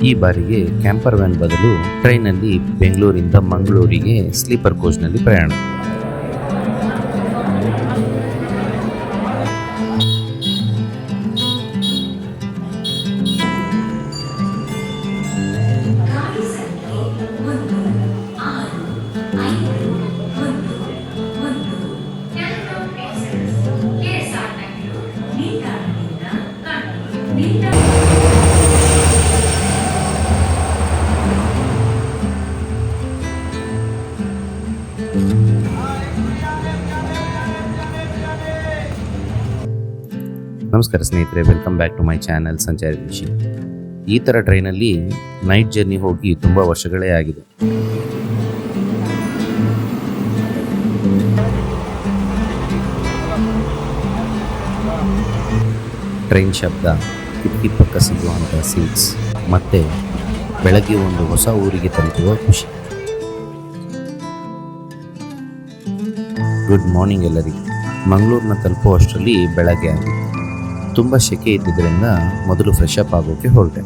ಈ ಬಾರಿಗೆ camper van ಬದಲು ಟ್ರೈನಲ್ಲಿ ಬೆಂಗಳೂರಿಂದ ಮಂಗಳೂರಿಗೆ ಸ್ಲೀಪರ್ ಕೋಚ್ನಲ್ಲಿ ಪ್ರಯಾಣ. ನಮಸ್ಕಾರ ಸ್ನೇಹಿತರೆ, welcome back to my channel Sanchari Rishi. ಈ ಥರ ಟ್ರೈನಲ್ಲಿ ನೈಟ್ ಜರ್ನಿ ಹೋಗಿ ತುಂಬ ವರ್ಷಗಳೇ ಆಗಿದೆ. ಟ್ರೈನ್ ಶಬ್ದ, ಕಿಟಕಿ ಪಕ್ಕ ಸಿಗುವಂಥ ಸೀಟ್ಸ್, ಮತ್ತು ಬೆಳಗ್ಗೆ ಒಂದು ಹೊಸ ಊರಿಗೆ ತಲುಪುವ ಖುಷಿ. ಗುಡ್ ಮಾರ್ನಿಂಗ್ ಎಲ್ಲರಿಗೂ. ಮಂಗಳೂರಿನ ತಲುಪುವಷ್ಟರಲ್ಲಿ ಬೆಳಗ್ಗೆ ಆಗಿದೆ. ತುಂಬ ಸೆಕೆ ಇದ್ದಿದ್ದರಿಂದ ಮೊದಲು ಫ್ರೆಶ್ ಅಪ್ ಆಗೋಕ್ಕೆ ಹೊರಟೆ.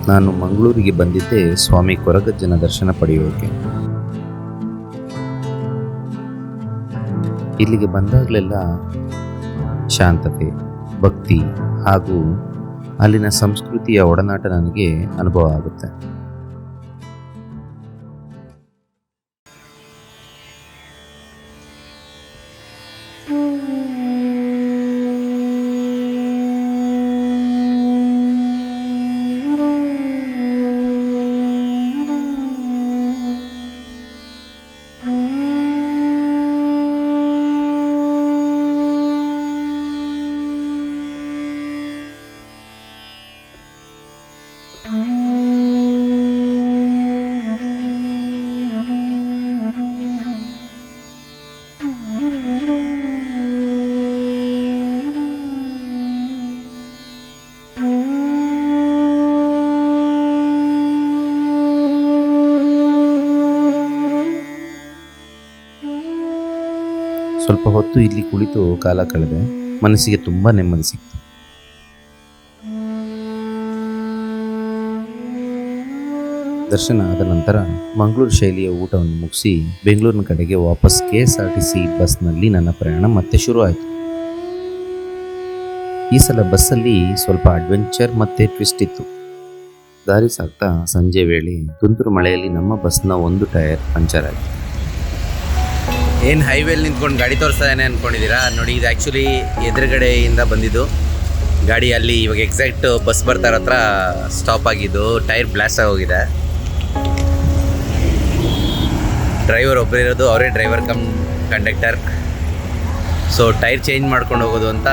ನಾನು ಮಂಗಳೂರಿಗೆ ಬಂದಿದ್ದೆ ಸ್ವಾಮಿ ಕೊರಗಜ್ಜನ ದರ್ಶನ ಪಡೆಯೋಕೆ. ಇಲ್ಲಿಗೆ ಬಂದಾಗಲೆಲ್ಲ ಶಾಂತತೆ, ಭಕ್ತಿ ಹಾಗೂ ಅಲ್ಲಿನ ಸಂಸ್ಕೃತಿಯ ಒಡನಾಟ ನನಗೆ ಅನುಭವ ಆಗುತ್ತೆ. ಸ್ವಲ್ಪ ಹೊತ್ತು ಇಲ್ಲಿ ಕುಳಿತು ಕಾಲ ಕಳೆದೆ. ಮನಸ್ಸಿಗೆ ತುಂಬ ನೆಮ್ಮದಿ ಸಿಕ್ತು. ದರ್ಶನ ಆದ ನಂತರ ಮಂಗಳೂರು ಶೈಲಿಯ ಊಟವನ್ನು ಮುಗಿಸಿ ಬೆಂಗಳೂರಿನ ಕಡೆಗೆ ವಾಪಸ್ KSRTC ಬಸ್ನಲ್ಲಿ ನನ್ನ ಪ್ರಯಾಣ ಮತ್ತೆ ಶುರು ಆಯಿತು. ಈ ಸಲ ಬಸ್ಸಲ್ಲಿ ಸ್ವಲ್ಪ ಅಡ್ವೆಂಚರ್ ಮತ್ತು ಟ್ವಿಸ್ಟ್ ಇತ್ತು. ದಾರಿ ಸಾಗ್ತಾ ಸಂಜೆ ವೇಳೆ ತುಂತುರು ಮಳೆಯಲ್ಲಿ ನಮ್ಮ ಬಸ್ನ ಒಂದು ಟೈರ್ ಪಂಚರ್ ಆಯಿತು. ಏನು ಹೈವೇಲಿ ನಿಂತ್ಕೊಂಡು ಗಾಡಿ ತೋರಿಸ್ತಾ ಇದ್ದಾನೆ ಅಂದ್ಕೊಂಡಿದ್ದೀರಾ? ನೋಡಿ, ಇದು ಆ್ಯಕ್ಚುಲಿ ಎದುರುಗಡೆಯಿಂದ ಬಂದಿದ್ದು ಗಾಡಿ. ಅಲ್ಲಿ ಇವಾಗ ಎಕ್ಸಾಕ್ಟ್ ಬಸ್ ಬರ್ತಾರ ಹತ್ರ ಸ್ಟಾಪ್ ಆಗಿದ್ದು. ಟೈರ್ ಬ್ಲಾಸ್ಟ್ ಆಗೋಗಿದೆ. ಡ್ರೈವರ್ ಒಬ್ಬರು ಇರೋದು, ಅವರೇ driver come conductor. So tyre change ಮಾಡ್ಕೊಂಡು ಹೋಗೋದು ಅಂತ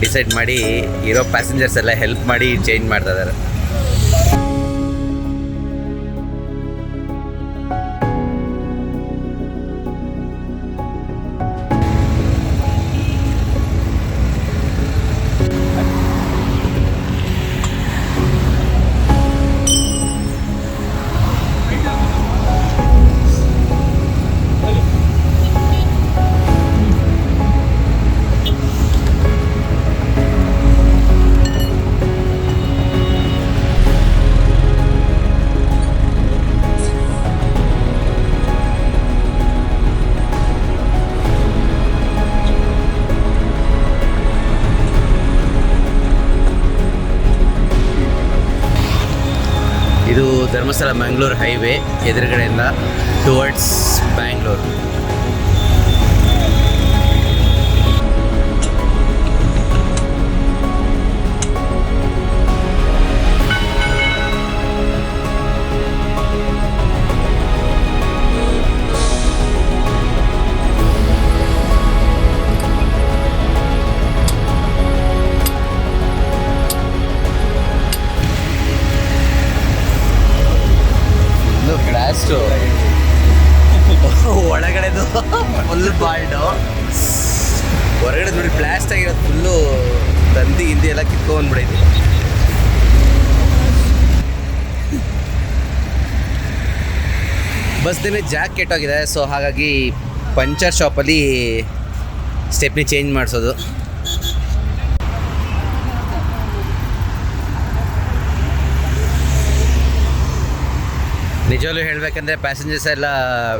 ಡಿಸೈಡ್ ಮಾಡಿ ಇರೋ ಪ್ಯಾಸೆಂಜರ್ಸ್ ಎಲ್ಲ ಹೆಲ್ಪ್ ಮಾಡಿ ಚೇಂಜ್ ಮಾಡ್ತಾ ಇದ್ದಾರೆ. ಇದು ಧರ್ಮಸ್ಥಳ ಮಂಗಳೂರು ಹೈವೇ ಎದುರುಗಡೆಯಿಂದ ಟುವರ್ಡ್ಸ್ ಬ್ಯಾಂಗ್ಳೂರು. ಒಳಗಡೆ ಹೊರಗಡೆ ನೋಡಿ ಬ್ಲಾಸ್ಟ್ ಆಗಿರೋದು ಫುಲ್ಲು ತಂದಿ ಹಿಂದಿ ಎಲ್ಲ ಕಿತ್ಕೊಂಡ್ಬಿಡೈತಿ. ಬಸ್ದೇ ಜಾಕ್ ಕೆಟ್ಟೋಗಿದೆ, ಸೊ ಹಾಗಾಗಿ ಪಂಚರ್ ಶಾಪಲ್ಲಿ ಸ್ಟೆಪ್ನಿ ಚೇಂಜ್ ಮಾಡಿಸೋದು. ನಿಜವಾಗ್ಲೂ ಹೇಳಬೇಕಂದ್ರೆ ಪ್ಯಾಸೆಂಜರ್ಸ್ ಎಲ್ಲ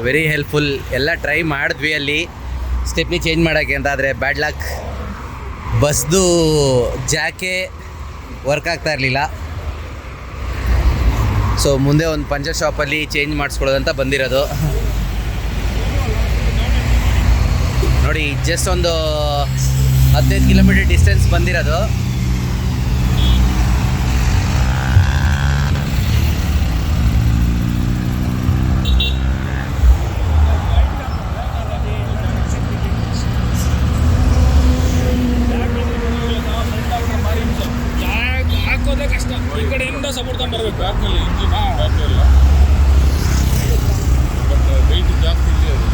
ವೆರಿ ಹೆಲ್ಪ್ಫುಲ್. ಎಲ್ಲ ಟ್ರೈ ಮಾಡಿದ್ವಿ ಅಲ್ಲಿ ಸ್ಟೆಪ್ನಿ ಚೇಂಜ್ ಮಾಡೋಕ್ಕೆ ಅಂತ, ಆದರೆ ಬ್ಯಾಡ್ ಲಕ್ ಬಸ್ದು ಜಾಕೆ ವರ್ಕ್ ಆಗ್ತಾ ಇರಲಿಲ್ಲ. ಸೊ ಮುಂದೆ ಒಂದು ಪಂಚರ್ ಶಾಪಲ್ಲಿ ಚೇಂಜ್ ಮಾಡಿಸ್ಕೊಳ್ಳೋದಂತ ಬಂದಿರೋದು. ನೋಡಿ ಜಸ್ಟ್ ಒಂದು 15 ಕಿಲೋಮೀಟರ್ ಡಿಸ್ಟೆನ್ಸ್ ಬಂದಿರೋದು. ಕಷ್ಟ ಈ ಕಡೆಯಿಂದ ಸಪೋರ್ಟ್ ತಗೊಂಡ್ಬರ್ಬೇಕು. ಬ್ಯಾಕ್ನಲ್ಲಿ ಇಂಜಿನ್ ಬ್ಯಾಕ್ನೆಲ್ಲ ಬಟ್ ವೆಯ್ಟ್ ಜಾಸ್ತಿ ಇಲ್ಲಿ ಅದು.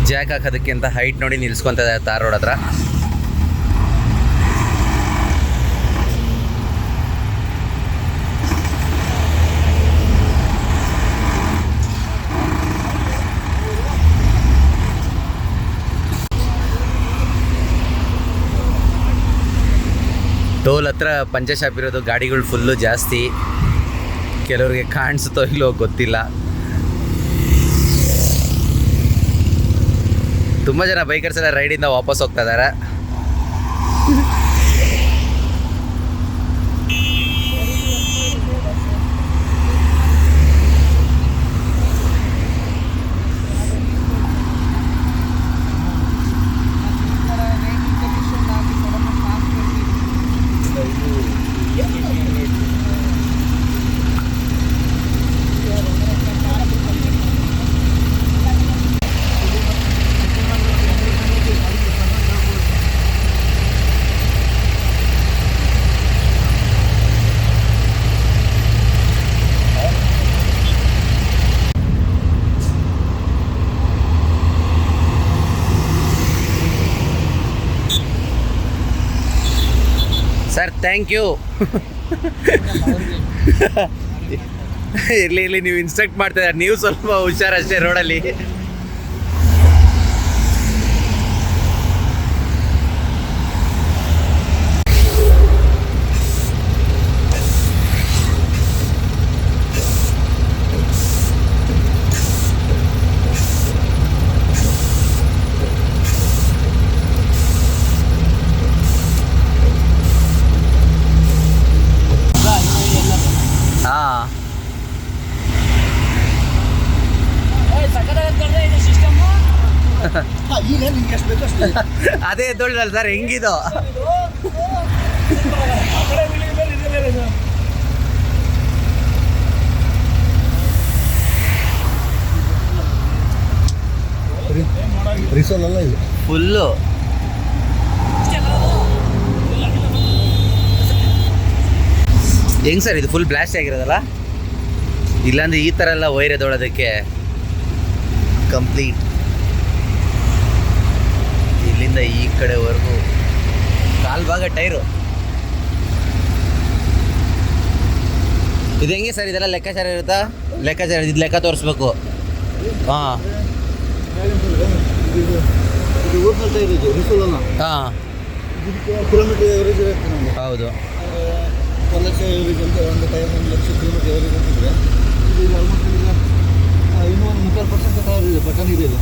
ಜಾಕ್ ಹಾಕೋದಕ್ಕೆ ಅಂತ ಹೈಟ್ ನೋಡಿ ನಿಲ್ಸ್ಕೊತ ಇದ್ದಾರೆ ತಾರ್ ರೋಡ್ ಹತ್ರ. ಟೋಲ್ ಹತ್ರ ಪಂಚರ್ ಶಾಪ್ ಇರೋದು, ಗಾಡಿಗಳು ಫುಲ್ಲು ಜಾಸ್ತಿ. ಕೆಲವ್ರಿಗೆ ಕಾಣಿಸುತ್ತೋ ಇಲ್ಲೋ ಗೊತ್ತಿಲ್ಲ. ತುಂಬ ಜನ ಬೈಕರ್ಸ್ ಎಲ್ಲ ರೈಡಿಂದ ವಾಪಸ್ ಹೋಗ್ತಾ ಇದ್ದಾರೆ. Sir thank you. ಇರಲಿ ನೀವು ಇನ್ಸ್ಟ್ರಕ್ಟ್ ಮಾಡ್ತಾ ಇದ್ದಾರೆ, ನೀವು ಸ್ವಲ್ಪ ಹುಷಾರಷ್ಟೇ ರೋಡಲ್ಲಿ. ಅದೇ ಎದ್ದೊಳ್ದಲ್ಲ ಸರ್, ಹೆಂಗಿದು ಫುಲ್ಲು. ಹೆಂಗ್ ಸರ್ ಇದು ಫುಲ್ ಬ್ಲಾಸ್ಟ್ ಆಗಿರೋದಲ್ಲ? ಇಲ್ಲಾಂದ್ರೆ ಈ ಥರ ಎಲ್ಲ ವೈರ್ ಎದೊಳೋದಕ್ಕೆ ಕಂಪ್ಲೀಟ್ ಇಲ್ಲಿಂದ ಈ ಕಡೆವರೆಗೂ ಕಾಲ್ ಭಾಗ ಟೈರು. ಇದು ಹೆಂಗೆ ಸರ್, ಇದೆಲ್ಲ ಲೆಕ್ಕಾಚಾರ ಇರುತ್ತಾ? ಲೆಕ್ಕಾಚಾರ ಇದು ಲೆಕ್ಕ ತೋರಿಸ್ಬೇಕು. ಹಾಂ ಹಾಂ ಹೌದು. 1,00,000 ಎವರೇಜ್ ಅಂತ ಒಂದು ಟೈಮ್ 1,00,000 ಕಿಲೋಮೀಟರ್ ಎವರೇಜ್ ಅಂತಿದ್ರೆ ಇದು ಆಲ್ಮೋಸ್ಟ್ ಈಗ ಇನ್ನೂ ಒಂದು 30% ಟೈರ್ ಇದೆ, ಬಟನ್ ಇದೆ ಇದು.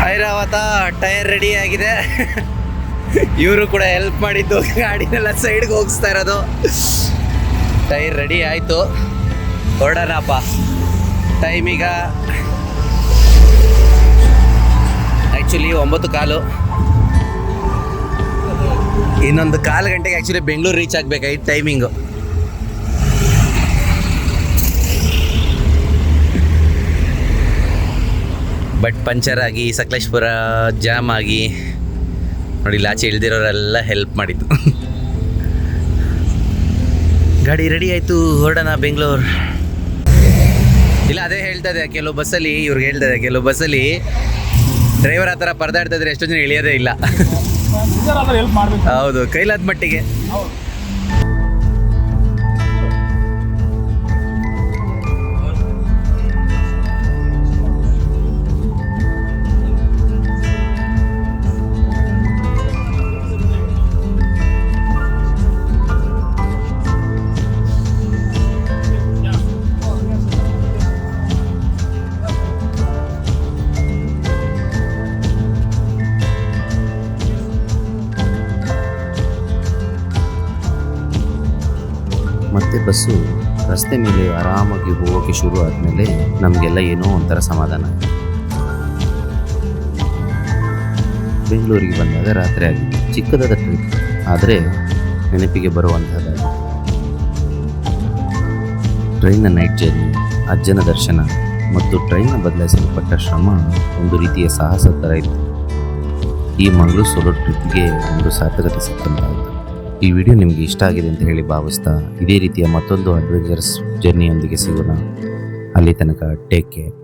ಐರಾವತ ಟೈರ್ ರೆಡಿ ಆಗಿದೆ. ಇವರು ಕೂಡ ಹೆಲ್ಪ್ ಮಾಡಿದ್ದು ಗಾಡಿನೆಲ್ಲ ಸೈಡ್ಗೆ ಹೋಗಿಸ್ತಾ ಇರೋದು. ಟೈರ್ ರೆಡಿ ಆಯಿತು, ಹೊರಡೋಣಪ್ಪ. ಟೈಮ್ ಈಗ ಆ್ಯಕ್ಚುಲಿ 9:15. ಇನ್ನೊಂದು 1/4 ಗಂಟೆಗೆ ಆ್ಯಕ್ಚುಲಿ ಬೆಂಗಳೂರು ರೀಚ್ ಆಗಬೇಕಾಗಿತ್ತು ಟೈಮಿಂಗು. ಬಟ್ ಪಂಚರ್ ಆಗಿ ಸಕಲೇಶ್ಪುರ ಜಾಮ್ ಆಗಿ ನೋಡಿ, ಲಾಚೆ ಇಳ್ದಿರೋರೆಲ್ಲ ಹೆಲ್ಪ್ ಮಾಡಿದ್ದು. ಗಾಡಿ ರೆಡಿ ಆಯಿತು, ಹೊರಡೋಣ ಬೆಂಗಳೂರು. ಇಲ್ಲ, ಅದೇ ಹೇಳ್ತಾ ಇದೆ, ಕೆಲವು ಬಸ್ಸಲ್ಲಿ ಇವ್ರಿಗೆ ಹೇಳ್ತಾ ಇದೆ, ಕೆಲವು ಬಸ್ಸಲ್ಲಿ ಡ್ರೈವರ್ ಆ ಥರ ಪರದಾಡ್ತಾ ಇದ್ರೆ ಎಷ್ಟೋ ಜನ ಇಳಿಯೋದೇ ಇಲ್ಲ. ಹೆಲ್ಪ್ ಮಾಡಬೇಕು. ಹೌದು, ಕೈಲಾದ ಮಟ್ಟಿಗೆ. ಮತ್ತೆ ಬಸ್ಸು ರಸ್ತೆ ಮೇಲೆ ಆರಾಮಾಗಿ ಹೋಗೋಕ್ಕೆ ಶುರು ಆದಮೇಲೆ ನಮಗೆಲ್ಲ ಏನೋ ಒಂಥರ ಸಮಾಧಾನ. ಬೆಂಗಳೂರಿಗೆ ಬಂದಾಗ ರಾತ್ರಿ ಆಗಿದೆ. ಚಿಕ್ಕದಾದ ಟ್ರಿಪ್, ಆದರೆ ನೆನಪಿಗೆ ಬರುವಂಥದ್ದಾಗಿದೆ. ಟ್ರೈನ್ನ ನೈಟ್ ಜರ್ನಿ, ಅಜ್ಜನ ದರ್ಶನ ಮತ್ತು ಟ್ರೈನ್ನ ಬದಲಾಯಿಸಲ್ಪಟ್ಟ ಶ್ರಮ ಒಂದು ರೀತಿಯ ಸಾಹಸ ಥರ ಇತ್ತು. ಈ ಮಂಗಳೂರು ಸೋಲೋ ಟ್ರಿಪ್ಗೆ ಒಂದು ಸಾರ್ಥಕತೆ ಸಿಕ್ಕಂತಾಯಿತು. ಈ ವಿಡಿಯೋ ನಿಮಗೆ ಇಷ್ಟ ಆಗಿದೆ ಅಂತ ಹೇಳಿ ಭಾವಿಸ್ತಾ, ಇದೇ ರೀತಿಯ ಮತ್ತೊಂದು ಅಡ್ವೆಂಚರಸ್ ಜರ್ನಿಯೊಂದಿಗೆ ಸಿಗೋಣ. ಅಲ್ಲಿ ತನಕ ಟೇಕ್ ಕೇರ್.